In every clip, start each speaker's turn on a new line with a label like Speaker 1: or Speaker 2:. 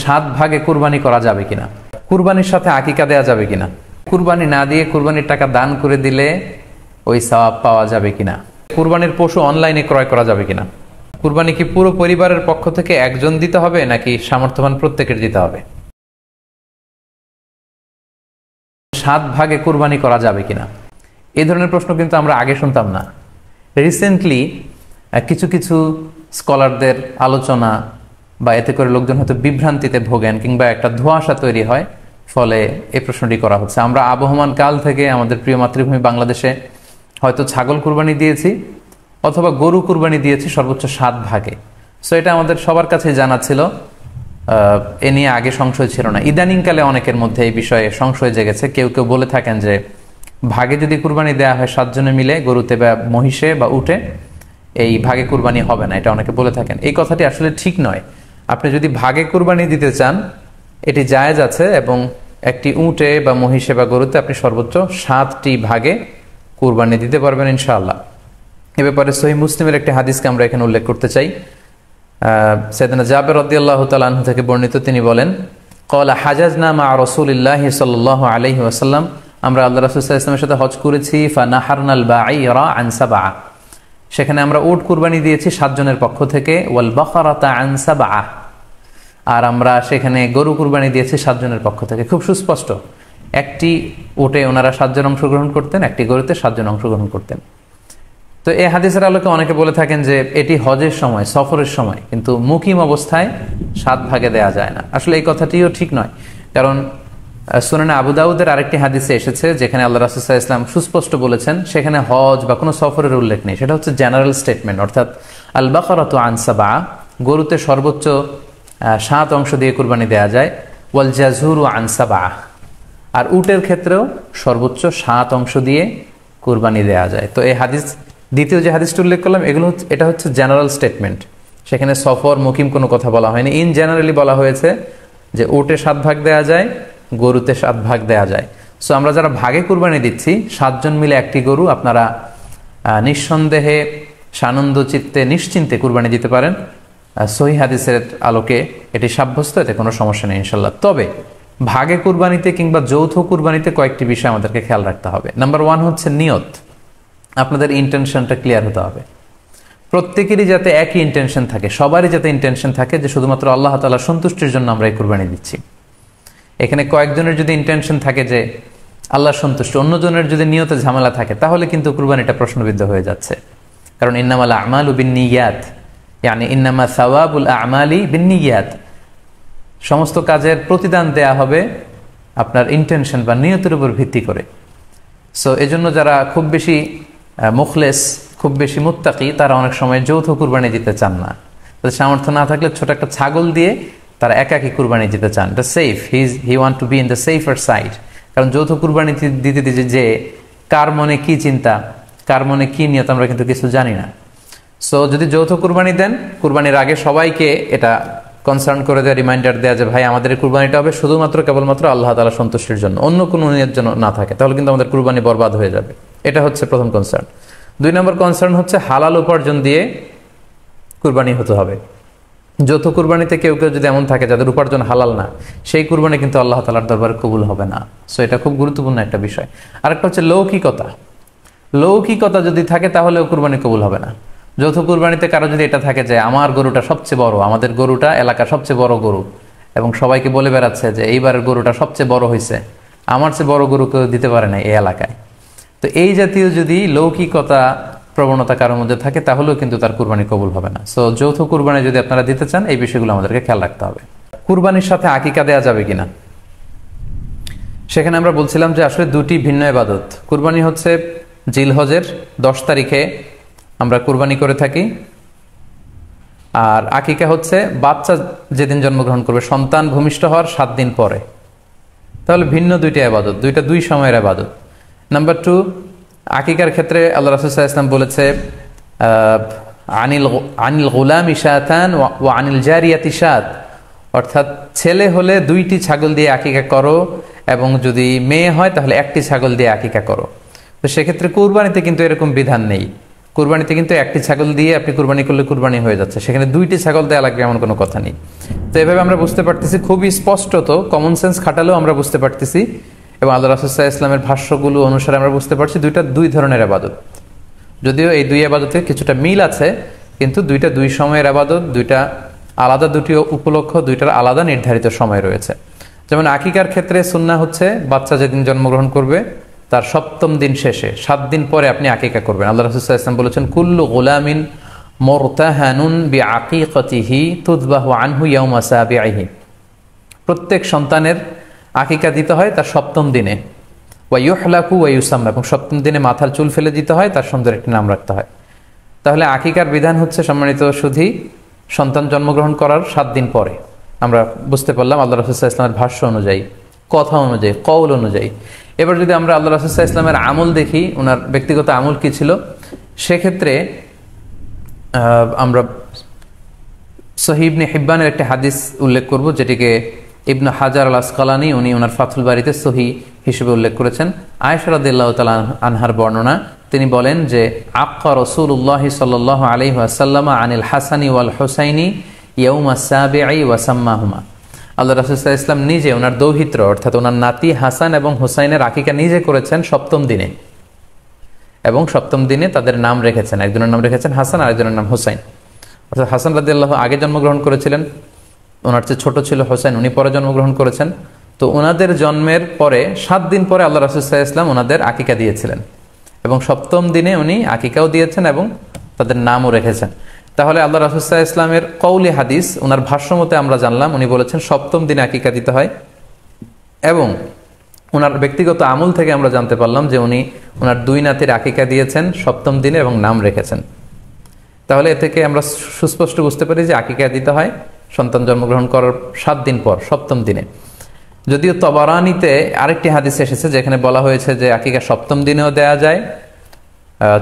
Speaker 1: 7 ভাগে কুরবানি করা যাবে কিনা, কুরবানির সাথে আকিকা দেয়া যাবে কিনা, কুরবানি না দিয়ে কুরবানির টাকা দান করে দিলে ওই সওয়াব পাওয়া যাবে কিনা, কুরবানির পশু অনলাইনে ক্রয় করা যাবে কিনা, কুরবানি কি পুরো পরিবারের পক্ষ থেকে একজন দিতে হবে নাকি সামর্থ্যবান প্রত্যেকের দিতে হবে, 7 ভাগে কুরবানি করা যাবে কিনা, এই ধরনের প্রশ্ন কিন্তু আমরা আগে শুনতাম না। রিসেন্টলি কিছু কিছু স্কলারদের আলোচনা বা এতে করে লোকজন হয়তো বিভ্রান্তিতে ভোগেন কিংবা একটা ধোঁয়াশা তৈরি হয়, ফলে এই প্রশ্নটি করা হচ্ছে। আমরা আবহমান কাল থেকে আমাদের প্রিয় মাতৃভূমি বাংলাদেশে হয়তো ছাগল কুরবানি দিয়েছি অথবা গরু কুরবানি দিয়েছি সর্বোচ্চ 7 ভাগে। সো এটা আমাদের সবার কাছে জানা ছিল, এ নিয়ে আগে সংশয় ছিল না। ইদানিংকালে অনেকের মধ্যে এই বিষয়ে সংশয় জেগেছে। কেউ কেউ বলে থাকেন যে ভাগে যদি কুরবানি দেওয়া হয় 7 জনে মিলে, গরুতে বা মহিষে বা উটে, এই ভাগে কুরবানি হবে না, এটা অনেকে বলে থাকেন। এই কথাটি আসলে ঠিক নয়। আপনি যদি ভাগে কুরবানি দিতে চান এটি জায়েজ আছে, এবং একটি উটে বা মহিষে বা গরুতে আপনি সর্বোচ্চ 7টি ভাগে কুরবানি দিতে পারবেন ইনশাআল্লাহ। এ ব্যাপারে সহিহ মুসলিমের একটি হাদিসকে আমরা এখানে উল্লেখ করতে চাই। সাইয়েদনা জাবের রাদিয়াল্লাহু তাআলা আনহু থেকে বর্ণিত, তিনি বলেন, ক্বালা হাজাজনা মা রাসূলিল্লাহি সাল্লাল্লাহু আলাইহি ওয়াসাল্লাম, আমরা আল্লাহ রাসূল সাল্লাল্লাহু আলাইহি ওয়াসাল্লামের সাথে হজ করেছি। ফানাহারনাল বাঈরা আন সাবআ, সেখানে আমরা উট কুরবানি দিয়েছি 7 জনের পক্ষ থেকে। ওয়াল বাকারাতা আন সাবআ, আর আমরা সেখানে গরু কুরবানি দিয়েছি 7 জনের পক্ষ থেকে। খুব সুস্পষ্ট, একটি উটে ওনারা 7 জন অংশগ্রহণ করতেন, একটি গরুতে 7 জন অংশগ্রহণ করতেন। তো এই হাদিসের আলোকে অনেকে বলে থাকেন যে এটি হজের সময়, সফরের সময়, কিন্তু মুকিম অবস্থায় 7 ভাগে দেয়া যায় না। আসলে এই কথাটিও ঠিক নয়, কারণ সুনানে আবু দাউদের আরেকটি হাদিসে এসেছে যেখানে আল্লাহ রাসূল সাল্লাল্লাহু আলাইহি ওয়াসাল্লাম সুস্পষ্ট বলেছেন, সেখানে হজ বা কোনো সফরের উল্লেখ নেই। সেটা হচ্ছে জেনারেল স্টেটমেন্ট, অর্থাৎ আল বাকারাতু আন সাবআ, গরুতে সর্বোচ্চ 7 অংশ দিয়ে কুরবানি দেয়া যায়। ওয়াল জাযুরু আন সাবআ, আর উটের ক্ষেত্রেও সর্বোচ্চ 7 অংশ দিয়ে কুরবানি দেয়া যায়। তো এই হাদিস, দ্বিতীয় যে হাদিসটি উল্লেখ করলাম, এটা হচ্ছে জেনারেল স্টেটমেন্ট। সেখানে সফর মুকিম কোনো কথা বলা হয়নি। ইন জেনারেলি বলা হয়েছে যে উটে 7 ভাগ দেয়া যায়, গরুতে 7 ভাগ দেয়া যায়। সো আমরা যারা ভাগে কুরবানি দিচ্ছি 7 জন মিলে একটি গরু, আপনারা নিঃসন্দেহে সানন্দ চিত্তে নিশ্চিন্তে কুরবানি দিতে পারেন। সহিহ হাদিসের আলোকে এটি সাব্যস্ত, এতে কোনো সমস্যা নেই ইনশাল্লাহ। তবে ভাগে কুরবানিতে কিংবা যৌথ কুরবানিতে কয়েকটি বিষয় আমাদেরকে খেয়াল রাখতে হবে। নাম্বার 1 হচ্ছে নিয়ত। আপনাদের ইন্টেনশনটা ক্লিয়ার হতে হবে। প্রত্যেকেরই যাতে একই ইন্টেনশন থাকে, সবারই যাতে ইন্টেনশন থাকে যে শুধুমাত্র আল্লাহ তাআলার সন্তুষ্টির জন্য আমরা এই কুরবানি দিচ্ছি। এখানে কয়েকজনের যদি ইন্টেনশন থাকে যে আল্লাহর সন্তুষ্টি, অন্যজনের যদি নিয়তে ঝামেলা থাকে, তাহলে কিন্তু কুরবানিটা প্রশ্নবিদ্ধ হয়ে যাচ্ছে। কারণ ইন্নামাল আমালু বিন্নিয়াত, ইয়ানি ইন্নামা সাওয়াবুল আমালি বিন্নিয়াত, সমস্ত কাজের প্রতিদান দেয়া হবে আপনার ইন্টেনশন বা নিয়তের উপর ভিত্তি করে। সো এজন্য যারা খুব বেশি মুখলেস, খুব বেশি মুত্তাকি, তারা অনেক সময় যৌথ কুরবানি দিতে চান না। তাদের সামর্থ্য না থাকলে ছোট একটা ছাগল দিয়ে তারা একাকি কুরবানি দিতে চান। এটা safe, he want to be in the safer side. কারণ যৌথ কুরবানি দিতে দিতে যে কার মনে কি চিন্তা, কার মনে কি নিয়ত, আমরা কিন্তু কিছু জানি না। সো যদি যৌথ কুরবানি দেন, কুরবানির আগে সবাইকে এটা কনসার্ন করে দেওয়া, রিমাইন্ডার দেওয়া যে ভাই আমাদের এই কুরবানিটা হবে শুধুমাত্র কেবলমাত্র আল্লাহ তাআলার সন্তুষ্টির জন্য, অন্য কোনো নিয়ত যেন না থাকে, তাহলে কিন্তু আমাদের কুরবানি বরবাদ হয়ে যাবে। এটা হচ্ছে প্রথম কনসার্ন। 2 নম্বর কনসার্ন হচ্ছে হালাল উপার্জন দিয়ে কুরবানি হতে হবে। যৌথ কুরবানিতে কেউ কেউ যদি এমন থাকে যাদের উপার্জন হালাল না, সেই কুরবানি কিন্তু আল্লাহ তাআলার দরবারে কবুল হবে না। সো এটা খুব গুরুত্বপূর্ণ একটা বিষয়। আরেকটা হচ্ছে লৌকিকতা। লৌকিকতা যদি থাকে তাহলেও কুরবানি কবুল হবে না। যৌথ কুরবানিতে কারো যদি এটা থাকে যে আমার গরুটা সবচেয়ে বড়, আমাদের গরুটা এলাকার সবচেয়ে বড় গরু, এবং সবাইকে বলে বেড়াচ্ছে যে এইবারের গরুটা সবচেয়ে বড় হয়েছে, আমার চেয়ে বড় গরু কেউ দিতে পারে না এই এলাকায়। তো এই জাতীয় যদি লৌকিকতা প্রবণতা কারোর মধ্যে থাকে, তাহলেও কিন্তু তার কুরবানি কবুল হবে না। সো যৌথ কুরবানি যদি আপনারা দিতে চান, এই বিষয়গুলো আমাদেরকে খেয়াল রাখতে হবে। কুরবানির সাথে আকিকা দেয়া যাবে কিনা, সেখানে আমরা বলছিলাম যে আসলে 2টি ভিন্ন ইবাদত। কুরবানি হচ্ছে জিলহজের 10 তারিখে আমরা কুরবানি করে থাকি, আর আকিকা হচ্ছে বাচ্চা যেদিন জন্মগ্রহণ করবে, সন্তান ভূমিষ্ঠ হওয়ার 7 দিন পরে। তাহলে ভিন্ন 2টি ইবাদত, 2 সময়ের ইবাদত। নাম্বার 2, আকিকার ক্ষেত্রে আল্লাহ রাসূল সাল্লাল্লাহু আলাইহি ওয়াসাল্লাম বলেছে আনিল গুলামি শাতান ওয়া আনিল জারিয়াতি শাত, অর্থাৎ ছেলে হলে 2টি ছাগল দিয়ে আকিকা করো, এবং যদি মেয়ে হয় তাহলে 1টি ছাগল দিয়ে আকিকা করো। তো সেক্ষেত্রে কুরবানিতে কিন্তু এরকম বিধান নেই। কুরবানিতে কিন্তু একটি ছাগল দিয়ে আপনি কুরবানি করলে কুরবানি হয়ে যাচ্ছে, সেখানে 2টি ছাগল দেওয়া লাগবে এমন কোনো কথা নেই। তো এভাবে আমরা বুঝতে পারতেছি, খুবই স্পষ্টত কমন সেন্স খাটালেও আমরা বুঝতে পারতেছি, এবং আল্লাহ রাসূল সাল্লাল্লাহু আলাইহি ওয়াসাল্লামের ভাষ্যগুলো অনুসারে আমরা বুঝতে পারছি দুইটা দুই ধরনের ইবাদত। যদিও এই দুই ইবাদতে কিছুটা মিল আছে, কিন্তু দুইটা দুই সময়ের ইবাদত, দুইটা আলাদা, দুটি উপলক্ষ, দুইটার আলাদা নির্ধারিত সময় রয়েছে। যেমন আকিকার ক্ষেত্রে সুন্নাহ হচ্ছে বাচ্চা যেদিন জন্মগ্রহণ করবে তার 7ম দিন শেষে 7 দিন পরে আপনি আকিকা করবেন। আল্লাহ রাসূল সাল্লাল্লাহু আলাইহি ওয়াসাল্লাম বলেছেন, কুল্লু গুলামিন মুরতাহানুন বিআকিকাতিহি তুযবাহু আনহু ইয়াওমা সাবিহি। প্রত্যেক সন্তানের আকিকা দিতে হয় তার 7ম দিনে, ওয়া ইউহলাকু ওয়া ইউসাম্মা, এবং 7ম দিনে মাথার চুল ফেলে দিতে হয়, তার সুন্দর একটি নাম রাখতে হয়। তাহলে আকিকার বিধান হচ্ছে সম্মানিত সুধী সন্তান জন্মগ্রহণ করার 7 দিন পরে। আমরা বুঝতে পারলাম আল্লাহ রাসূল সাল্লাল্লাহু আলাইহি ওয়াসাল্লামের ভাষ্য অনুযায়ী, কথা অনুযায়ী, কওল অনুযায়ী। এবার যদি আমরা আল্লাহ রাসূল সাল্লাল্লাহু আলাইহি ওয়াসাল্লামের আমল দেখি, ওনার ব্যক্তিগত আমল কি ছিল, সেক্ষেত্রে আমরা সহিহ ইবনে হিব্বানের একটি হাদিস উল্লেখ করব, যেটিকে ইবনে হাজার আল আসকালানি উনি ওনার ফাথুল বারিতে সহি হিসেবে উল্লেখ করেছেন। আয়েশা রাদিয়াল্লাহু তাআলা আনহার বর্ণনা, তিনি বলেন যে আক্কা রাসূলুল্লাহ সাল্লাল্লাহু আলাইহি ওয়াসাল্লাম আনিল হাসানি ওয়াল হুসাইনি ইয়াউমা সাবিঈ ওয়া সাম্মাহুমা। আল্লাহ রাসূল সাল্লাল্লাহু আলাইহি ওয়াসাল্লাম নিজে ওনার দৌহিত্র অর্থাৎ ওনার নাতি হাসান এবং হুসাইনের আকিকা নিজে করেছেন 7ম দিনে, এবং 7ম দিনে তাদের নাম রেখেছেন। একজনের নাম রেখেছেন হাসান, আরেকজনের নাম হুসাইন। অর্থাৎ হাসান রাদিয়াল্লাহু আগে জন্মগ্রহণ করেছিলেন, ওনার চেয়ে ছোট ছিল হোসেন, উনি পরে জন্মগ্রহণ করেছেন। তো ওনাদের জন্মের পরে 7 দিন পরে আল্লাহ রাসূল সাল্লাল্লাহু আলাইহি ওয়াসাল্লাম ওনাদের আকিকা দিয়েছিলেন, এবং 7ম দিনে উনি আকিকাও দিয়েছেন এবং তাদের নামও রেখেছেন। তাহলে আল্লাহ রাসূল সাল্লাল্লাহু আলাইহি ওয়াসাল্লামের কওলি হাদিস, ওনার ভাষ্য মতে আমরা জানলাম উনি বলেছেন 7ম দিনে আকিকা দিতে হয়, এবং ওনার ব্যক্তিগত আমল থেকে আমরা জানতে পারলাম যে উনি ওনার 2 নাতির আকিকা দিয়েছেন 7ম দিনে এবং নাম রেখেছেন। তাহলে এ থেকে আমরা সুস্পষ্ট বুঝতে পারি যে আকিকা দিতে হয় সন্তান জন্মগ্রহণ করার 7 দিন পর, 7ম দিনে। যদিও তবারানিতে আরেকটি হাদিস এসেছে যেখানে বলা হয়েছে যে আকিকা 7ম দিনেও দেয়া যায়,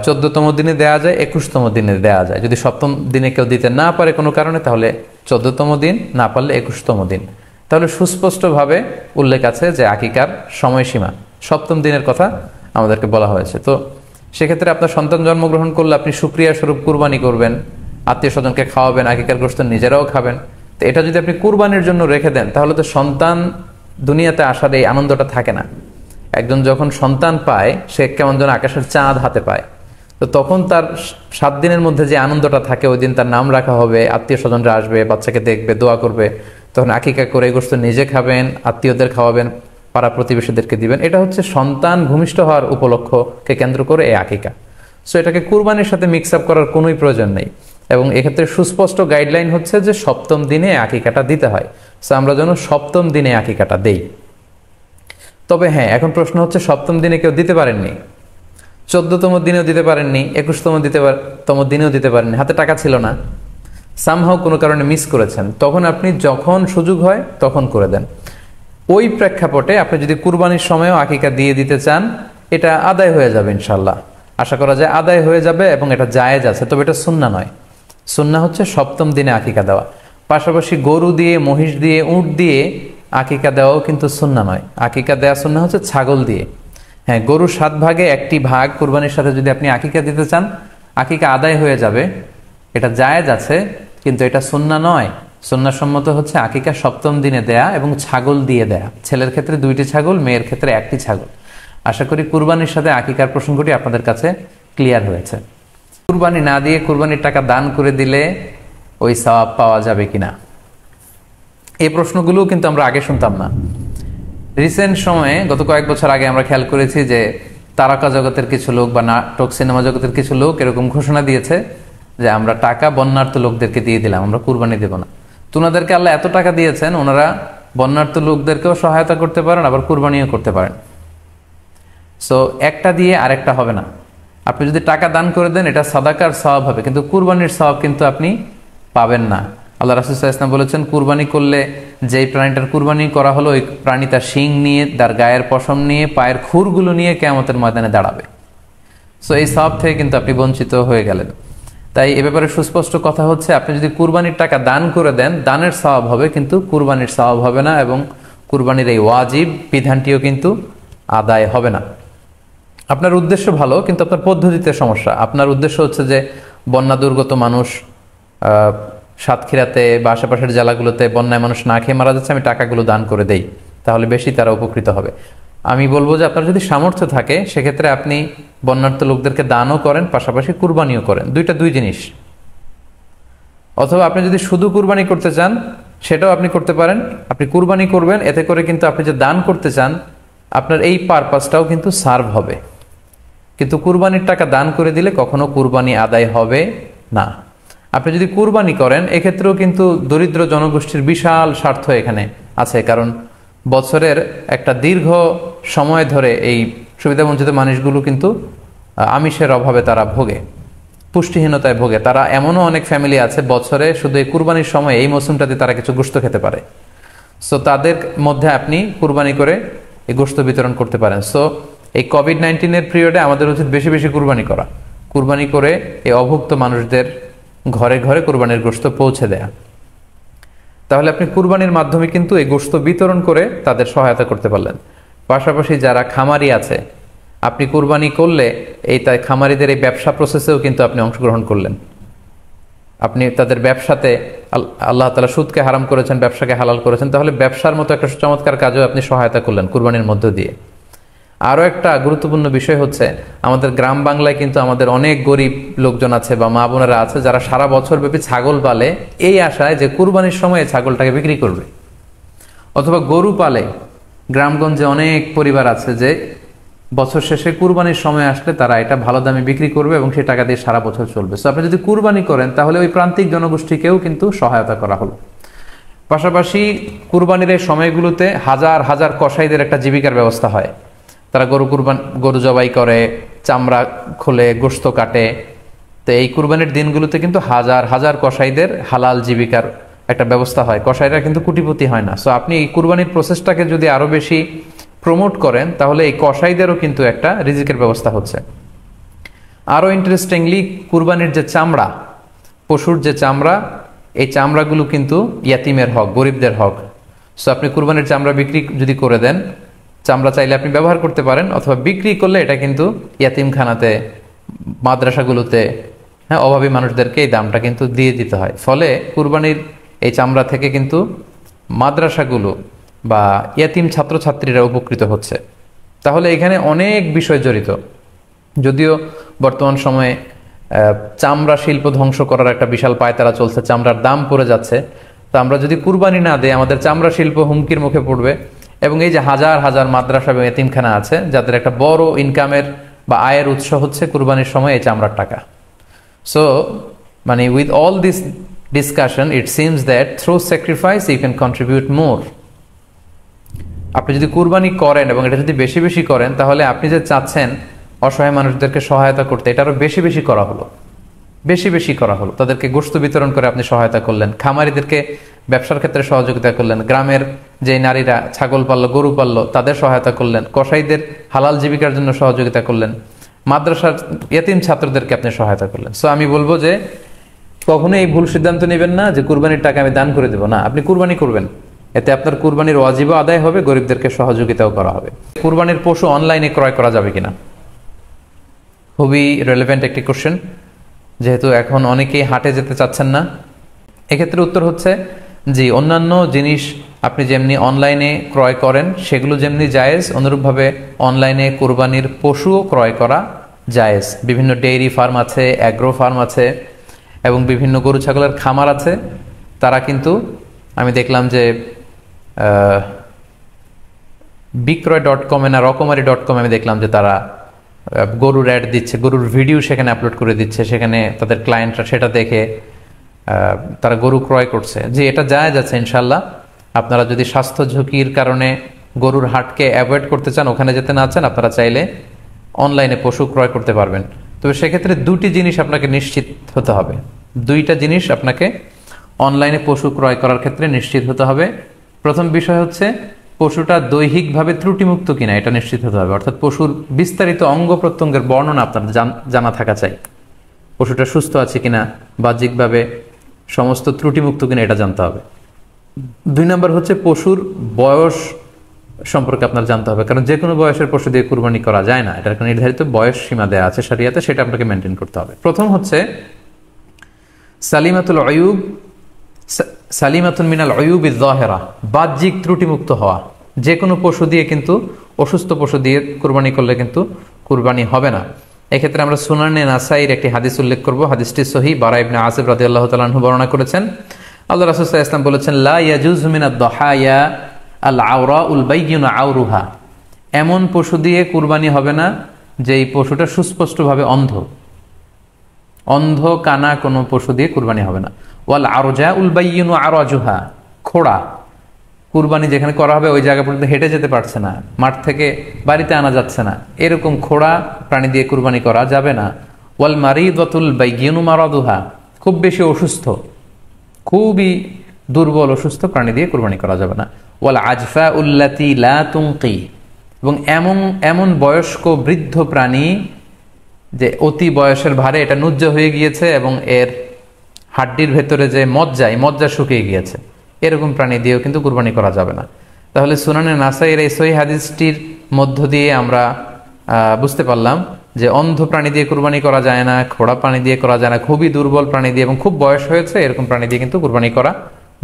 Speaker 1: 14তম দিনে দেয়া যায়, 21তম দিনে দেয়া যায়। যদি 7ম দিনে কেউ দিতে না পারে কোনো কারণে, তাহলে 14তম দিন, না পারলে 21তম দিন। তাহলে সুস্পষ্টভাবে উল্লেখ আছে যে আকিকার সময়সীমা 7ম দিনের কথা আমাদেরকে বলা হয়েছে। তো সেক্ষেত্রে আপনার সন্তান জন্মগ্রহণ করলে আপনি শুকরিয়া স্বরূপ কুরবানি করবেন, আত্মীয় স্বজনকে খাওয়াবেন, আকিকার গোশত নিজেরাও খাবেন। তো এটা যদি আপনি কুরবানির জন্য রেখে দেন, তাহলে তো সন্তান দুনিয়াতে আসার এই আনন্দটা থাকে না। একজন যখন সন্তান পায়, সে কেমন যেন আকাশের চাঁদ হাতে পায়। তো তখন তার 7 দিনের মধ্যে যে আনন্দটা থাকে, ওই দিন তার নাম রাখা হবে, আত্মীয় স্বজনরা আসবে, বাচ্চাকে দেখবে, দোয়া করবে, তখন আকিকা করে গোশত নিজে খাবেন, আত্মীয়দের খাওয়াবেন, পাড়া প্রতিবেশীদেরকে দিবেন। এটা হচ্ছে সন্তান ভূমিষ্ঠ হওয়ার উপলক্ষকে কেন্দ্র করে এই আকিকা। সো এটাকে কুরবানির সাথে মিক্স আপ করার কোনোই প্রয়োজন নেই, এবং এক্ষেত্রে সুস্পষ্ট গাইডলাইন হচ্ছে যে 7ম দিনে আকিকাটা দিতে হয়। সো আমরা যেন 7ম দিনে আকিকাটা দেই। তবে হ্যাঁ, এখন প্রশ্ন হচ্ছে 7ম দিনে কেউ দিতে পারেননি, 14তম দিনেও দিতে পারেননি, 21তম দিনেও দিতে পারেননি, হাতে টাকা ছিল না, সামহাও কোনো কারণে মিস করেছেন, তখন আপনি যখন সুযোগ হয় তখন করে দেন। ওই প্রেক্ষাপটে আপনি যদি কুরবানির সময়ও আকিকা দিয়ে দিতে চান, এটা আদায় হয়ে যাবে ইনশাল্লাহ, আশা করা যায় আদায় হয়ে যাবে, এবং এটা জায়েজ আছে। তবে এটা সুন্নাহ নয়। সুন্নাহ হচ্ছে 7ম দিনে আকিকা দেওয়া। পাশাপাশি গরু দিয়ে, মহিষ দিয়ে, উট দিয়ে আকিকা দেওয়াও কিন্তু সুন্নাহ নয়। আকিকা দেওয়া সুন্নাহ হচ্ছে ছাগল দিয়ে। হ্যাঁ, গরুর 7 ভাগে একটি ভাগ কুরবানির সাথে যদি আপনি আকিকা দিতে চান, আকিকা আদায় হয়ে যাবে, এটা জায়েজ আছে, কিন্তু এটা সুন্নাহ নয়। সুন্নাহসম্মত হচ্ছে আকিকা 7ম দিনে দেয়া এবং ছাগল দিয়ে দেয়া। ছেলের ক্ষেত্রে 2টি ছাগল, মেয়ের ক্ষেত্রে 1টি ছাগল। আশা করি কুরবানির সাথে আকিকার প্রসঙ্গটি আপনাদের কাছে ক্লিয়ার হয়েছে। কুরবানি না দিয়ে কুরবানির টাকা দান করে দিলে ওই সওয়াব পাওয়া যাবে কিনা, এই প্রশ্নগুলো কিন্তু আমরা আগে শুনতাম না। রিসেন্ট সময়ে, গত কয়েক বছর আগে আমরা খেয়াল করেছি যে তারকা জগতের কিছু লোক বা নাটক সিনেমা জগতের কিছু লোক এরকম ঘোষণা দিয়েছে যে আমরা টাকা বন্যার্থ লোকদেরকে দিয়ে দিলাম, আমরা কুরবানি দেব না। তো ওনাদেরকে আল্লাহ এত টাকা দিয়েছেন, ওনারা বন্যার্থ লোকদেরকেও সহায়তা করতে পারেন, আবার কুরবানিও করতে পারেন। সো একটা দিয়ে আরেকটা হবে না। আপনি যদি টাকা দান করে দেন, এটা সাদাকার সওয়াব হবে, কিন্তু কুরবানির সওয়াব কিন্তু আপনি পাবেন না। আল্লাহ রাসূল সাল্লাল্লাহু আলাইহি ওয়াসাল্লাম বলেছেন, কুরবানি করলে যেই প্রাণীটার কুরবানি করা হলো, ওই প্রাণী তার শিং নিয়ে, তার গায়ের পশম নিয়ে, পায়ের খুরগুলো নিয়ে কিয়ামতের ময়দানে দাঁড়াবে। সো এই সওয়াব থেকে কিন্তু আপনি বঞ্চিত হয়ে গেলেন। তাই এ ব্যাপারে সুস্পষ্ট কথা হচ্ছে, আপনি যদি কুরবানির টাকা দান করে দেন, দানের সওয়াব হবে, কিন্তু কুরবানির সওয়াব হবে না, এবং কুরবানির এই ওয়াজিব বিধানটিও কিন্তু আদায় হবে না। আপনার উদ্দেশ্য ভালো, কিন্তু আপনার পদ্ধতিতে সমস্যা। আপনার উদ্দেশ্য হচ্ছে যে বন্যা দুর্গত মানুষ, সাতক্ষীরাতে বা আশেপাশের জেলাগুলোতে বন্যায় মানুষ না খেয়ে মারা যাচ্ছে, আমি টাকাগুলো দান করে দেই, তাহলে বেশি তারা উপকৃত হবে। আমি বলবো যে আপনার যদি সামর্থ্য থাকে সেক্ষেত্রে আপনি বন্যার্থ লোকদেরকে দানও করেন, পাশাপাশি কুরবানিও করেন, দুই জিনিস। অথবা আপনি যদি শুধু কুরবানি করতে চান সেটাও আপনি করতে পারেন। আপনি কুরবানি করবেন, এতে করে কিন্তু আপনি যে দান করতে চান আপনার এই পারপাসটাও কিন্তু সার্ভ হবে। কিন্তু কুরবানির টাকা দান করে দিলে কখনো কুরবানি আদায় হবে না। আপনি যদি কুরবানি করেন এক্ষেত্রেও কিন্তু দরিদ্র জনগোষ্ঠীর বিশাল স্বার্থ এখানে আছে, কারণ বছরের একটা দীর্ঘ সময় ধরে এই সুবিধাবঞ্চিত মানুষগুলো কিন্তু আমিষের অভাবে তারা ভোগে, পুষ্টিহীনতায় ভোগে। তারা এমনও অনেক ফ্যামিলি আছে বছরে শুধু এই কুরবানির সময় এই মৌসুমটাতে তারা কিছু গোশত খেতে পারে। সো তাদের মধ্যে আপনি কুরবানি করে এই গোশত বিতরণ করতে পারেন। সো এই কোভিড-19 পিরিয়ডে আমাদের উচিত বেশি বেশি কুরবানি করা, কুরবানি করে এই অভুক্ত মানুষদের ঘরে ঘরে কুরবানির গোশত পৌঁছে দেয়া। তাহলে আপনি কুরবানির মাধ্যমে কিন্তু এই গোশত বিতরণ করে তাদের সহায়তা করতে পারলেন। পাশাপাশি যারা খামারি আছে, আপনি কুরবানি করলে এই তাই খামারিদের এই ব্যবসা প্রসেসেও কিন্তু আপনি অংশগ্রহণ করলেন। আপনি তাদের ব্যবসাতে, আল্লাহ তাআলা সুদকে হারাম করেছেন, ব্যবসাকে হালাল করেছেন, তাহলে ব্যবসার মতো একটা চমৎকার কাজেও আপনি সহায়তা করলেন কুরবানির মধ্য দিয়ে। আরও একটা গুরুত্বপূর্ণ বিষয় হচ্ছে, আমাদের গ্রাম বাংলায় কিন্তু আমাদের অনেক গরিব লোকজন আছে বা মা বোনেরা আছে যারা সারা বছর ব্যাপী ছাগল পালে এই আশায় যে কুরবানির সময় ছাগলটাকে বিক্রি করবে, অথবা গরু পালে। গ্রামগঞ্জে অনেক পরিবার আছে যে বছর শেষে কুরবানির সময় আসলে তারা এটা ভালো দামে বিক্রি করবে এবং সেই টাকা দিয়ে সারা বছর চলবে। সো আপনি যদি কুরবানি করেন তাহলে ওই প্রান্তিক জনগোষ্ঠীকেও কিন্তু সহায়তা করা হলো। পাশাপাশি কুরবানির এই সময়গুলোতে হাজার হাজার কসাইদের একটা জীবিকার ব্যবস্থা হয়। তারা গরু জবাই করে, চামড়া খোলে, গোশত কাটে। তো এই কুরবানির দিনগুলোতে কিন্তু হাজার হাজার কসাইদের হালাল জীবিকার একটা ব্যবস্থা হয়। কসাইরা কিন্তু কোটিপতি হয় না। সো আপনি এই কুরবানির প্রসেসটাকে যদি আরো বেশি প্রমোট করেন তাহলে এই কসাইদেরও কিন্তু একটা রিজিকের ব্যবস্থা হচ্ছে। আরো ইন্টারেস্টিংলি, কুরবানির যে চামড়া, পশুর যে চামড়া, এই চামড়াগুলো কিন্তু ইয়াতিমের হক, গরিবদের হক। সো আপনি কুরবানির চামড়া বিক্রি যদি করে দেন, চামড়া চাইলে আপনি ব্যবহার করতে পারেন, অথবা বিক্রি করলে এটা কিন্তু ইয়াতিমখানাতে, মাদ্রাসাগুলোতে, হ্যাঁ, অভাবী মানুষদেরকে এই দামটা কিন্তু দিয়ে দিতে হয়। ফলে কুরবানির এই চামড়া থেকে কিন্তু মাদ্রাসাগুলো বা ইয়াতিম ছাত্রছাত্রীরা উপকৃত হচ্ছে। তাহলে এখানে অনেক বিষয় জড়িত। যদিও বর্তমান সময়ে চামড়া শিল্প ধ্বংস করার একটা বিশাল পায়তারা চলছে, চামড়ার দাম পড়ে যাচ্ছে। তো আমরা যদি কুরবানি না দেই আমাদের চামড়া শিল্প হুমকির মুখে পড়বে। এবং এই যে হাজার হাজার মাদ্রাসা এবং এতিমখানা আছে যাদের একটা বড় ইনকামের বা আয়ের উৎস হচ্ছে কুরবানির সময় এই চামড়ার টাকা। সো মানে with all this discussion it seems that through sacrifice you can contribute more. আপনি যদি কুরবানি করেন এবং এটা যদি বেশি বেশি করেন তাহলে আপনি যে চাচ্ছেন অসহায় মানুষদেরকে সহায়তা করতে, এটা আরো বেশি বেশি করা হলো, বেশি বেশি করা হলো। তাদেরকে গোশত বিতরণ করে আপনি সহায়তা করলেন, খামারিদেরকে ব্যবসার ক্ষেত্রে সহযোগিতা করলেন, গ্রামের যে নারীরা ছাগল পাললো, গরু পাললো তাদের সহায়তা করলেন, কসাইদের হালাল জীবিকার জন্য সহযোগিতা করলেন, মাদ্রাসার ইয়াতিম ছাত্রদেরকে আপনি সহায়তা করলেন। সো আমি বলবো যে কখনো এই ভুল সিদ্ধান্ত নেবেন না যে কুরবানির টাকা আমি দান করে দেবো। না, আপনি কুরবানি করবেন, এতে আপনার কুরবানির ওয়াজিবও আদায় হবে, গরিবদেরকে সহযোগিতাও করা হবে। কুরবানির পশু অনলাইনে ক্রয় করা যাবে কিনা, খুবই রেলেভেন্ট একটি কোশ্চেন, যেহেতু এখন অনেকেই হাটে যেতে চাচ্ছেন না। এক্ষেত্রে উত্তর হচ্ছে জি, অন্যান্য জিনিস আপনি যেমনি অনলাইনে ক্রয় করেন সেগুলো যেমনি জায়েজ, অনুরূপভাবে অনলাইনে কুরবানির পশুও ক্রয় করা জায়েজ। বিভিন্ন ডেইরি ফার্ম আছে, অ্যাগ্রো ফার্ম আছে এবং বিভিন্ন গরু ছাগলের খামার আছে। তারা কিন্তু আমি দেখলাম যে বিক্রয়.com না রকমারি.com আমি দেখলাম যে তারা গরুর অ্যাড দিচ্ছে, গরুর ভিডিও সেখানে আপলোড করে দিচ্ছে, সেখানে তাদের ক্লায়েন্টরা সেটা দেখে তারা গরু ক্রয় করছে। যে এটা জায়েজ আছে ইনশাল্লাহ। আপনারা যদি স্বাস্থ্য ঝুঁকির কারণে গরুর হাটকে অ্যাভয়েড করতে চান, ওখানে যেতে না চান, আপনারা চাইলে অনলাইনে পশু ক্রয় করতে পারবেন। তবে সেক্ষেত্রে দুটি জিনিস আপনাকে নিশ্চিত হতে হবে, দুইটা জিনিস আপনাকে অনলাইনে পশু ক্রয় করার ক্ষেত্রে নিশ্চিত হতে হবে। প্রথম বিষয় হচ্ছে পশুটা দৈহিকভাবে ত্রুটিমুক্ত কিনা, এটা নিশ্চিত হতে হবে। অর্থাৎ পশুর বিস্তারিত অঙ্গ প্রত্যঙ্গের বর্ণনা আপনার জানা থাকা চাই। পশুটা সুস্থ আছে কিনা, বাহ্যিকভাবে সমস্ত ত্রুটিমুক্ত কিনা এটা জানতে হবে। 2 নম্বর হচ্ছে পশুর বয়স সম্পর্কে আপনার জানতে হবে, কারণ যে কোনো বয়সের পশু দিয়ে কুরবানি করা যায় না, এটার একটা নির্ধারিত বয়স সীমা দেওয়া আছে শরিয়াতে, সেটা আপনাকে মেনটেন করতে হবে। প্রথম হচ্ছে সালিমাতুল আয়ুব, সালিমাতুন মিনাল আয়ুবিজ যাহিরা, বাহ্যিক ত্রুটিমুক্ত হওয়া। যে কোনো পশু দিয়ে কিন্তু, অসুস্থ পশু দিয়ে কুরবানি করলে কিন্তু কুরবানি হবে না। এক্ষেত্রে আমরা সুনানে নাসাইর একটি হাদিস উল্লেখ করব। হাদিসটি সহিহ, বারা ইবনে আযিব রাদিয়াল্লাহু তাআলা আনহু বর্ণনা করেছেন। আল্লাহ রাসূল সাল্লাল্লাহু আলাইহি ওয়াসাল্লাম বলেছেন, লা ইয়াজুজু মিনাদ দাহায়া আল আওরাউল বাইয়িনু আওরুহা, এমন পশু দিয়ে কুরবানি হবে না যেই পশুটা সুস্পষ্টভাবে অন্ধ। অন্ধ কানা কোনো পশু দিয়ে কুরবানি হবে না। ওয়াল আরজাউল বাইয়িনু আরাজুহা, খোড়া, কুরবানি যেখানে করা হবে ওই জায়গা পর্যন্ত হেঁটে যেতে পারছে না, মাঠ থেকে বাড়িতে আনা যাচ্ছে না, এরকম খোড়া প্রাণী দিয়ে কুরবানি করা যাবে না। ওয়াল মারিদাতুল বাইয়িনু মারাদুহা, খুব বেশি অসুস্থ, খুবই দুর্বল অসুস্থ প্রাণী দিয়ে কুরবানি করা যাবে না। ওয়াল আজফা উল্লাতি লা তুনকি, এবং এমন বয়স্ক বৃদ্ধ প্রাণী যে অতি বয়সের ভারে এটা নুজ্জ হয়ে গিয়েছে এবং এর হাড্ডির ভেতরে যে মজ্জা শুকিয়ে গিয়েছে, এরকম প্রাণী দিয়েও কিন্তু কুরবানি করা যাবে না। তাহলে সুনানে নাসাইয়ের এই সহিহ হাদিসটির মধ্য দিয়ে আমরা বুঝতে পারলাম যে অন্ধ প্রাণী দিয়ে কুরবানি করা যায় না, খোড়া প্রাণী দিয়ে করা যায় না, খুবই দুর্বল প্রাণী দিয়ে এবং খুব বয়স হয়েছে এরকম প্রাণী দিয়ে কিন্তু কুরবানি করা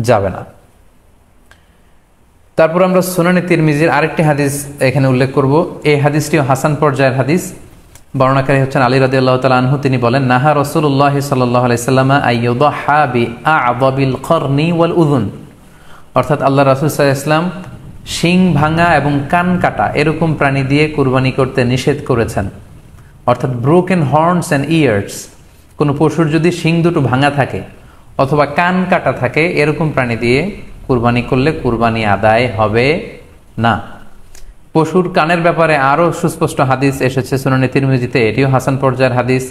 Speaker 1: যাবে না। তারপর আমরা সুনানে তিরমিজির আরেকটি হাদিস এখানে উল্লেখ করব। এই হাদিসটিও হাসান পর্যায়ের হাদিস। বর্ণনাকারী হচ্ছেন আলী রাদিয়াল্লাহু তাআলা আনহু। তিনি বলেন, নাহা রাসূলুল্লাহ সাল্লাল্লাহু আলাইহি সাল্লাম আইয়ুদহা বিআ'যাবিল করনি ওয়াল উযুন, অর্থাৎ আল্লাহ রাসূল সাল্লাল্লাহু আলাইহি ওয়াসাল্লাম শিং ভাঙা এবং কান কাটা এরকম প্রাণী দিয়ে কুরবানি করতে নিষেধ করেছেন। অর্থাৎ ব্রোকেন হর্নস অ্যান্ড ইয়ার্স, কোনো পশুর যদি শিং দুটো ভাঙা থাকে অথবা কান কাটা থাকে এরকম প্রাণী দিয়ে কুরবানি করলে কুরবানি আদায় হবে না। পশুর কানের ব্যাপারে আরও সুস্পষ্ট হাদিস এসেছে সুনানে তিরমিজিতে, এটিও হাসান পর্যায়ের হাদিস।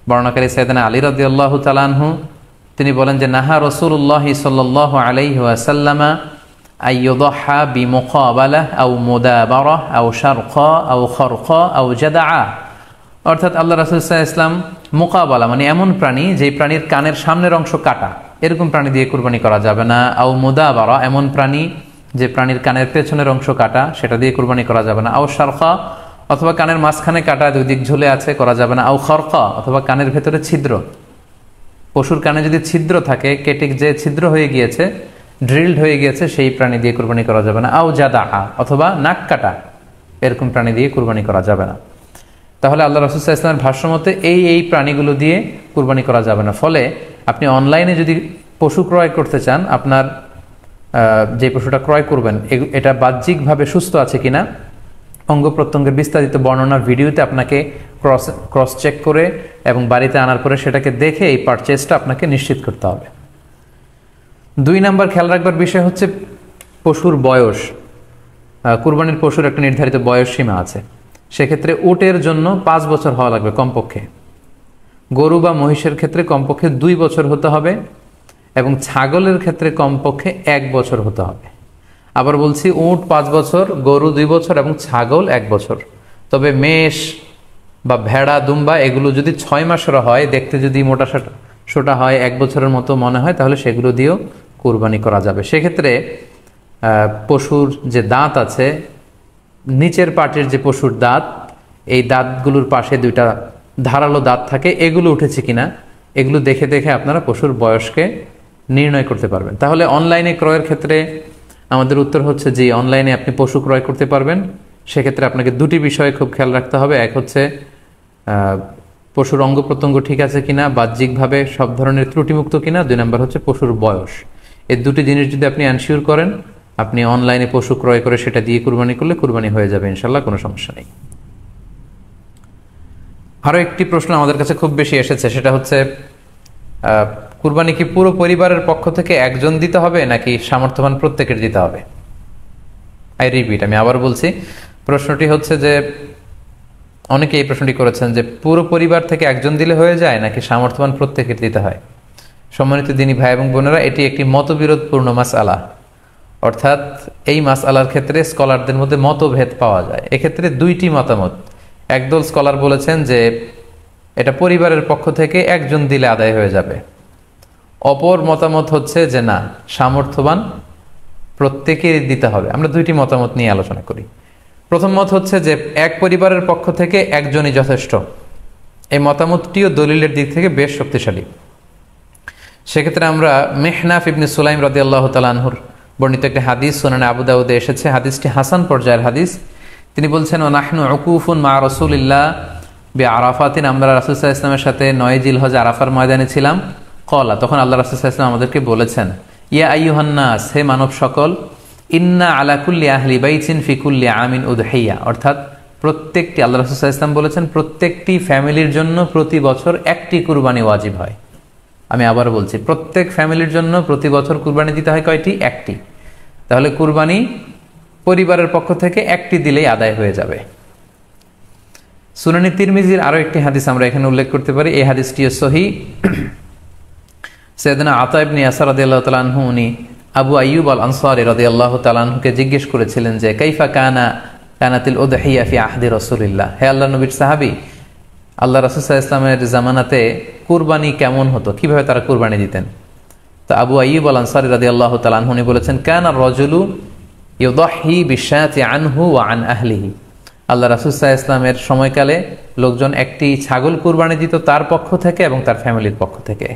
Speaker 1: বর্ণনাকারী সাইয়েদনা আলী রাদিয়াল্লাহু তাআলা আনহু, তিনি বলেন যে নাহা রাসূলুল্লাহ সাল্লাল্লাহু আলাইহি ওয়াসাল্লাম আইয়ুদহা বিমুকাবালাহ আও মুদাবারাহ আও শারকা আও খারকা আও জাদআ, অর্থাৎ আল্লাহ রাসূল সাল্লাল্লাহু আলাইহি ওয়াসাল্লাম মুকাবালা মানে এমন প্রাণী যেই প্রাণীর কানের সামনের অংশ কাটা, এরকম প্রাণী দিয়ে কুরবানি করা যাবে না। আও মুদাবারা, এমন প্রাণী যে প্রাণীর কানের পেছনের অংশ কাটা, সেটা দিয়ে কুরবানি করা যাবে না। আও শারকা, অথবা কানের মাঝখানে কাটা, দুই দিক ঝুলে আছে, করা যাবে না। আও খারকা, অথবা কানের ভেতরে ছিদ্র, পশুর কানে যদি ছিদ্র থাকে, কেটে যে ছিদ্র হয়ে গিয়েছে, ড্রিলড হয়ে গিয়েছে, সেই প্রাণী দিয়ে কুরবানি করা যাবে না। আও জাদা, অথবা নাক কাটা, এরকম প্রাণী দিয়ে কুরবানি করা যাবে না। তাহলে আল্লাহ রাসূল সাল্লাল্লাহু আলাইহি ওয়াসাল্লামের ভাষ্যমতে এই প্রাণীগুলো দিয়ে কুরবানি করা যাবে না। ফলে আপনি অনলাইনে যদি পশু ক্রয় করতে চান, আপনার যে পশুটা ক্রয় করবেন এটা বাহ্যিকভাবে সুস্থ আছে কিনা, অঙ্গ প্রত্যঙ্গের বিস্তারিত বর্ণনা ভিডিওতে আপনাকে ক্রস চেক করে এবং বাড়িতে আনার পরে সেটাকে দেখে এই পারচেজটা আপনাকে নিশ্চিত করতে হবে। 2 নাম্বার খেয়াল রাখবার বিষয় হচ্ছে পশুর বয়স। কুরবানির পশুর একটা নির্ধারিত বয়স সীমা আছে। সেক্ষেত্রে উটের জন্য 5 বছর হওয়া লাগবে কমপক্ষে, গরু বা মহিষের ক্ষেত্রে কমপক্ষে 2 বছর হতে হবে, এবং ছাগলের ক্ষেত্রে কমপক্ষে 1 বছর হতে হবে। আবার বলছি, উট 5 বছর, গরু 2 বছর এবং ছাগল 1 বছর। তবে মেষ বা ভেড়া, দুম্বা এগুলো যদি 6 মাসের হয়, দেখতে যদি মোটা সোটা হয়, 1 বছরের মতো মনে হয়, তাহলে সেগুলো দিয়েও কুরবানি করা যাবে। সেক্ষেত্রে পশুর যে দাঁত আছে, নিচের পাটের যে পশুর দাঁত, এই দাঁতগুলোর পাশে 2টা ধারালো দাঁত থাকে, এগুলো উঠেছে কিনা এগুলো দেখে দেখে আপনারা পশুর বয়সকে নির্ণয় করতে পারবেন। তাহলে অনলাইনে ক্রয়ের ক্ষেত্রে আমাদের উত্তর হচ্ছে যে অনলাইনে আপনি পশু ক্রয় করতে পারবেন। সেক্ষেত্রে আপনাকে 2টি বিষয়ে খুব খেয়াল রাখতে হবে। এক হচ্ছে পশুর অঙ্গ প্রত্যঙ্গ ঠিক আছে কিনা, বাহ্যিকভাবে সব ধরনের ত্রুটিমুক্ত কিনা। 2 নাম্বার হচ্ছে পশুর বয়স। এই 2টি জিনিস যদি আপনি এনশিওর করেন, আপনি অনলাইনে পশু ক্রয় করে সেটা দিয়ে কুরবানি করলে কুরবানি হয়ে যাবে ইনশাল্লাহ, কোনো সমস্যা নেই। আরও একটি প্রশ্ন আমাদের কাছে খুব বেশি এসেছে, সেটা হচ্ছে কুরবানি কি পুরো পরিবারের পক্ষ থেকে একজন দিতে হবে নাকি সামর্থ্যবান প্রত্যেকের দিতে হবে? আই রিপিট, আমি আবার বলছি, প্রশ্নটি হচ্ছে যে অনেকে এই প্রশ্নটি করেছেন যে পুরো পরিবার থেকে একজন দিলে হয়ে যায় নাকি সামর্থ্যবান প্রত্যেকের দিতে হয়। সম্মানিত দিনী ভাই এবং বোনেরা, এটি একটি মতবিরোধপূর্ণ মাসআলা, অর্থাৎ এই মাসআলার ক্ষেত্রে স্কলারদের মধ্যে মতভেদ পাওয়া যায়। এক্ষেত্রে 2টি মতামত। একদল স্কলার বলেছেন যে এটা পরিবারের পক্ষ থেকে একজন দিলে আদায় হয়ে যাবে। অপর মতামত হচ্ছে যে না, সামর্থ্যবান প্রত্যেকেরই দিতে হবে। আমরা দুইটি মতামত নিয়ে আলোচনা করি। প্রথম মত হচ্ছে যে এক পরিবারের পক্ষ থেকে একজনই যথেষ্ট। এই মতামতটিও দলিলের দিক থেকে বেশ শক্তিশালী। সেক্ষেত্রে আমরা মেহনাফ ইবনে সুলাইম রাদিয়াল্লাহু তাআলা আনহুর বর্ণিত একটি হাদিস সুনানে আবু দাউদে এসেছে, হাদিসটি হাসান পর্যায়ের হাদিস। তিনি বলছেন, ও নাহনু উকুফুন মা রাসূলিল্লাহ বিআরাফাতিন, আমরা রাসূল সাল্লাল্লাহু আলাইহি ওয়াসাল্লামের সাথে 9 জিলহজ আরাফার ময়দানে ছিলাম। ক্বালা, তখন আল্লাহ রাসূল সাল্লাল্লাহু আলাইহি ওয়াসাল্লাম আমাদেরকে বলেছেন, ইয়া আইয়ুহান নাস, হে মানব সকল, ইন্না আলা কুল্লি আহলি বাইতিন ফি কুল্লি আমিন উদহিয়া, অর্থাৎ প্রত্যেকটি, আল্লাহ রাসূল সাল্লাল্লাহু আলাইহি ওয়াসাল্লাম বলেছেন প্রত্যেকটি ফ্যামিলির জন্য প্রতি বছর একটি কুরবানি ওয়াজিব হয়। আমি আবার বলছি, প্রত্যেক ফ্যামিলির জন্য প্রতি বছর কুরবানি দিতে হয় কয়টি? একটি। তাহলে কুরবানি পরিবারের পক্ষ থেকে একটি দিলেই আদায় হয়ে যাবে। সুনানি তিরমিজির আরো একটি হাদিস আমরা এখানে উল্লেখ করতে পারি। এই হাদিসটিও সহিহ। সাইয়েদনা আতা ইবনে ইয়াসার রাদিয়াল্লাহু তাআলা আনহু, উনি আবু আইয়ুব আল আনসারী রাদিয়াল্লাহু তাআলা আনহুকে জিজ্ঞেস করেছিলেন যে কাইফা কানাতিল উদহিয়া ফি আহদি রাসূলিল্লাহ, হে আল্লাহর নবীর সাহাবী, আল্লাহ রাসূল সাল্লাল্লাহু আলাইহি ওয়াসাল্লামের জামানাতে কুরবানি কেমন হতো, কিভাবে তারা কুরবানি দিতেন? তো আবু আইয়ুব আল আনসারী রাদিয়াল্লাহু তাআলা আনহু বলেছেন, কানা রাজুলু ইউদাহি বিশাতি আনহু ওয়া আন আহলিহি, আল্লাহ রাসূল সাল্লাল্লাহু আলাইহি ওয়াসাল্লামের সময়কালে লোকজন একটি ছাগল কুরবানি দিত তার পক্ষ থেকে এবং তার ফ্যামিলির পক্ষ থেকে।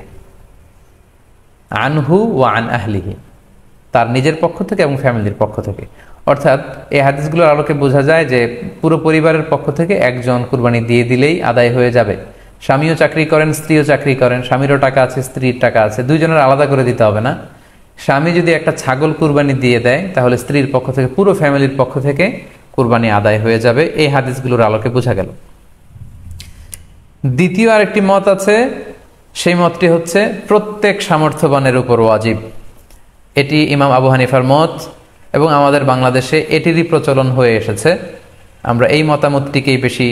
Speaker 1: আনহু ওয়া আন আহলিহি, তার নিজের পক্ষ থেকে এবং ফ্যামিলির পক্ষ থেকে। অর্থাৎ এই হাদিসগুলোর আলোকে বোঝা যায় যে পুরো পরিবারের পক্ষ থেকে একজন কুরবানি দিয়ে দিলেই আদায় হয়ে যাবে। স্বামীও চাকরি করেন, স্ত্রীও চাকরি করেন, স্বামীরও টাকা আছে, স্ত্রীর টাকা আছে, দুইজনের আলাদা করে দিতে হবে না। স্বামী যদি একটা ছাগল কুরবানি দিয়ে দেয় তাহলে স্ত্রীর পক্ষ থেকে, পুরো ফ্যামিলির পক্ষ থেকে কুরবানি আদায় হয়ে যাবে। এই হাদিসগুলোর আলোকে বোঝা গেল। দ্বিতীয় আরেকটি মত আছে, সেই মতটি হচ্ছে প্রত্যেক সামর্থ্যবানের উপর ওয়াজিব। এটি ইমাম আবু হানিফার মত এবং আমাদের বাংলাদেশে এটিরই প্রচলন হয়ে এসেছে। আমরা এই মতামতটিকেই বেশি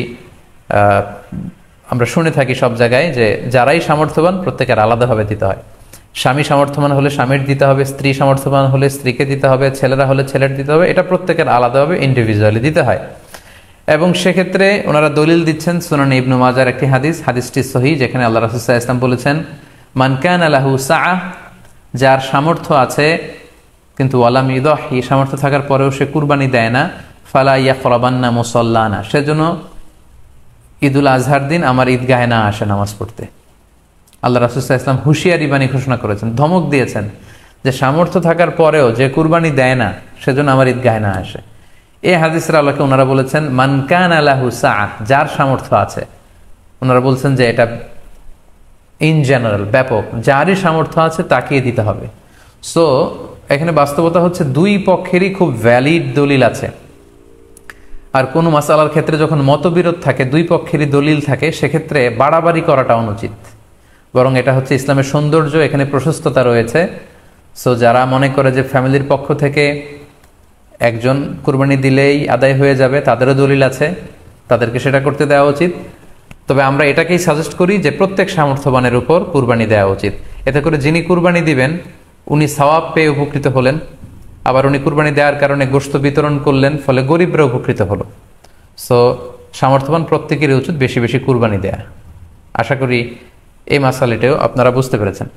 Speaker 1: আমরা শুনে থাকি সব জায়গায়, যে যারাই সামর্থ্যবান প্রত্যেকের আলাদাভাবে দিতে হয়। স্বামী সামর্থ্যবান হলে স্বামীর দিতে হবে, স্ত্রী সামর্থ্যবান হলে স্ত্রীকে দিতে হবে, ছেলেরা হলে ছেলের দিতে হবে। এটা প্রত্যেকের আলাদাভাবে ইন্ডিভিজুয়ালি দিতে হয়। এবং সেক্ষেত্রে ওনারা দলিল দিচ্ছেন সুনান ইবনে মাজার একটি হাদিস, হাদিসটি সহিহ, যেখানে আল্লাহ রাসূল সাল্লাল্লাহু আলাইহি ওয়াসাল্লাম বলেছেন, মান কানা লাহু সাআহ, যার সামর্থ্য আছে কিন্তু ওয়ালাম ইউদাহি, সামর্থ্য থাকার পরেও সে কুরবানি দেয় না, ফালা ইয়াকরাবান্না মুসাল্লানা, সেজন্য ঈদুল আজহার দিন আমার ঈদগাহে না আসে নামাজ পড়তে। আল্লাহ রাসূল সাল্লাল্লাহু আলাইহি ওয়াসাল্লাম হুঁশিয়ারি বাণী ঘোষণা করেছেন, ধমক দিয়েছেন যে সামর্থ্য থাকার পরেও যে কুরবানি দেয় না সেজন্য আমার ঈদগাহে না আসে। এই হাদিসের আলোকে ওনারা বলেছেন মান কানা লাহু সাআহ, যার সামর্থ্য আছে। ওনারা বলছেন যে এটা ইন জেনারেল, ব্যাপক, যারই সামর্থ্য আছে তাকিয়ে দিতে হবে। সো এখানে বাস্তবতা হচ্ছে দুই পক্ষেরই খুব ভ্যালিড দলিল আছে। আর কোনো মাসালার ক্ষেত্রে যখন মতবিরোধ থাকে, দুই পক্ষেরই দলিল থাকে, সেক্ষেত্রে বাড়াবাড়ি করাটা অনুচিত। বরং এটা হচ্ছে ইসলামের সৌন্দর্য, এখানে প্রশস্ততা রয়েছে। সো যারা মনে করে যে ফ্যামিলির পক্ষ থেকে একজন কুরবানি দিলেই আদায় হয়ে যাবে, তাদেরও দলিল আছে, তাদেরকে সেটা করতে দেওয়া উচিত। তবে আমরা এটাকেই সাজেস্ট করি যে প্রত্যেক সামর্থ্যবানের উপর কুরবানি দেওয়া উচিত। এতে করে যিনি কুরবানি দিবেন উনি সওয়াব পেয়ে উপকৃত হলেন, আবার উনি কুরবানি দেওয়ার কারণে গোশত বিতরণ করলেন, ফলে গরিবরা উপকৃত হলো। সো সামর্থ্যবান প্রত্যেকেরই উচিত বেশি বেশি কুরবানি দেয়া। আশা করি এই মাসালাটাও আপনারা বুঝতে পেরেছেন।